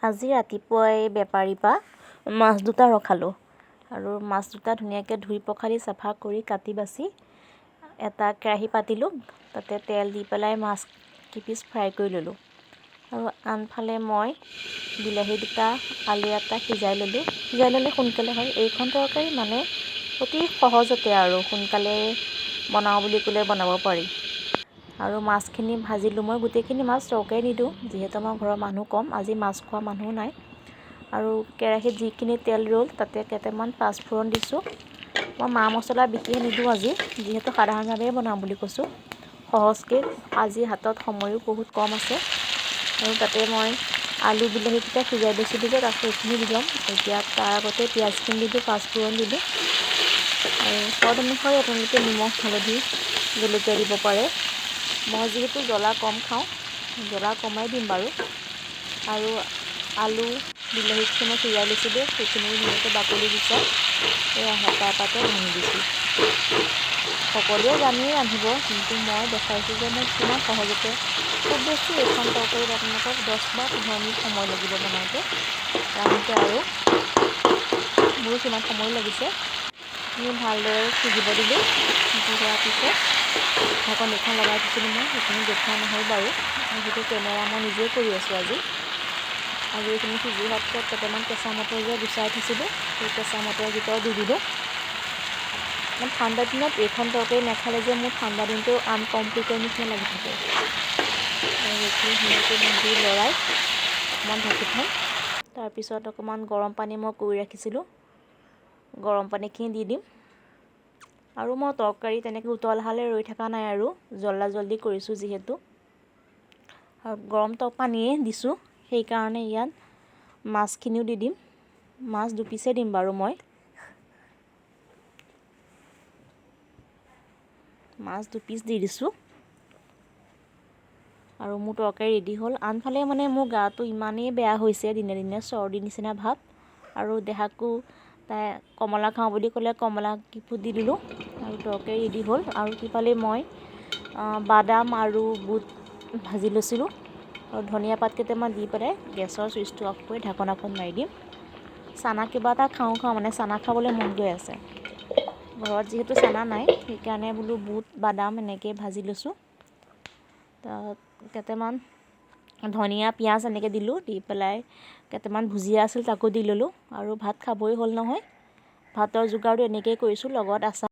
আজি ৰাতিপুৱাই বেপাৰীৰ পৰা মাছ দুটা ৰখালোঁ আৰু মাছ দুটা ধুনীয়াকৈ ধুই পখালি চাফা কৰি কাটি বাছি এটা কেৰাহী পাতিলোঁ। তাতে তেল দি পেলাই মাছ কিপিচ ফ্ৰাই কৰি ল'লোঁ আৰু আনফালে মই বিলাহী দুটা আলু এটা সিজাই ল'লোঁ। সিজাই ল'লে সোনকালে হয়। এইখন তৰকাৰী মানে অতি সহজতে আৰু সোনকালে বনাওঁ বুলি ক'লে বনাব পাৰি। আৰু মাছখিনি ভাজিলোঁ। মই গোটেইখিনি মাছ তৰকাৰী নিদিওঁ, যিহেতু আমাৰ ঘৰৰ মানুহ কম, আজি মাছ খোৱা মানুহ নাই। আৰু কেৰাহীত যিখিনি তেল ৰ'ল তাতে কেইটামান পাঁচফোৰণ দিছোঁ। মই মা মছলা বিশেষ নিদিওঁ আজি, যিহেতু সাধাৰণভাৱে বনাওঁ বুলি কৈছোঁ, সহজকৈ। আজি হাতত সময়ো বহুত কম আছে। আৰু তাতে মই আলু বিলাহীকেইটা সিজাই লৈছিলোঁ যে তাতে এইখিনি দি ল'ম। এতিয়া তাৰ আগতে পিঁয়াজখিনি দিলোঁ, পাঁচফোৰণ দিলোঁ আৰু সোৱাদ অনুসৰি আপোনালোকে নিমখ হালধি জলকীয়া দিব পাৰে। মই যিহেতু জ্বলা কম খাওঁ, জ্বলা কমাই দিম বাৰু। আৰু আলু বিলাহীখিনি মই সিজাই লৈছিলোঁ, সেইখিনি ধুনীয়াকৈ বাকলি গুচাই এই হেতা পাতে ভাঙি দিছোঁ। সকলোৱে জানেই ৰান্ধিব, কিন্তু মই দেখাইছোঁ যে মই কিমান সহজতে, খুব বেছি এইখন তৰকাৰীত আপোনালোকক 10 বা 15 মিনিট সময় লাগিব বনাওঁতে, ৰান্ধোতে। আৰু মোৰো কিমান সময় লাগিছে। ভালদৰে সিজিব দিলোঁ। সিজি হোৱাৰ পিছত ঢাকন এখন লগাই দিছিলোঁ। মই সেইখিনি দেখুওৱা নহ'ল বাৰু, সেইটো কেমেৰা মই নিজেই কৰি আছোঁ আজি। আৰু এইখিনি সিজি হোৱাৰ পিছত কেইটামান কেঁচা মটৰ যে গুচাই থৈছিলোঁ, সেই কেঁচা মটৰকেইটাও দি দিলোঁ। ঠাণ্ডা দিনত এইখন তৰকাৰী নাখালে যে মোৰ ঠাণ্ডা দিনটো আনকমপ্লিটৰ নিচিনা লাগি থাকে। আৰু এইখিনি ধুনীয়াকৈ ভাজি লৰাই অকণমান ঢাকি থ'ম। তাৰপিছত অকণমান গৰম পানী মই কৰি ৰাখিছিলোঁ, গৰম পানীখিনি দি দিম। আৰু মই তৰকাৰী তেনেকৈ উতলহালে ৰৈ থকা নাই আৰু, জল্দি কৰিছোঁ যিহেতু। আৰু গৰম পানীয়ে দিছোঁ, সেইকাৰণে ইয়াত মাছখিনিও দি দিম। মাছ দুপিচে দিম বাৰু মই। মাছ দুপিচ দি দিছোঁ আৰু মোৰ তৰকাৰী ৰেডি হ'ল। আনফালে মানে মোৰ গাটো ইমানেই বেয়া হৈছে, দিনে দিনে চৰ্দি নিচিনা ভাৱ। আৰু দেহাকো তাই কমলা খাওঁ বুলি ক'লে, কমলা কিফু দি দিলোঁ আৰু তৰকাৰী ৰেডি হ'ল। আৰু সিফালে মই বাদাম আৰু বুট ভাজি লৈছিলোঁ আৰু ধনিয়া পাত কেইটামান দি পেলাই গেছৰ চুইচটো অফ কৰি ঢাকন এখন মাৰি দিম। চানা কিবা এটা খাওঁ মানে চানা খাবলৈ মন গৈ আছে। ঘৰত যিহেতু চানা নাই, সেইকাৰণে বোলো বুট বাদাম এনেকৈ ভাজি লৈছোঁ। কেইটামান ধনিয়া পিঁয়াজ এনেকৈ দিলোঁ, দি পেলাই কেইটামান ভুজিয়া আছিল তাকো দি ল'লোঁ। আৰু ভাত খাবই হ'ল নহয়, ভাতৰ যোগাৰটো এনেকৈয়ে কৰিছোঁ, লগত আচাৰ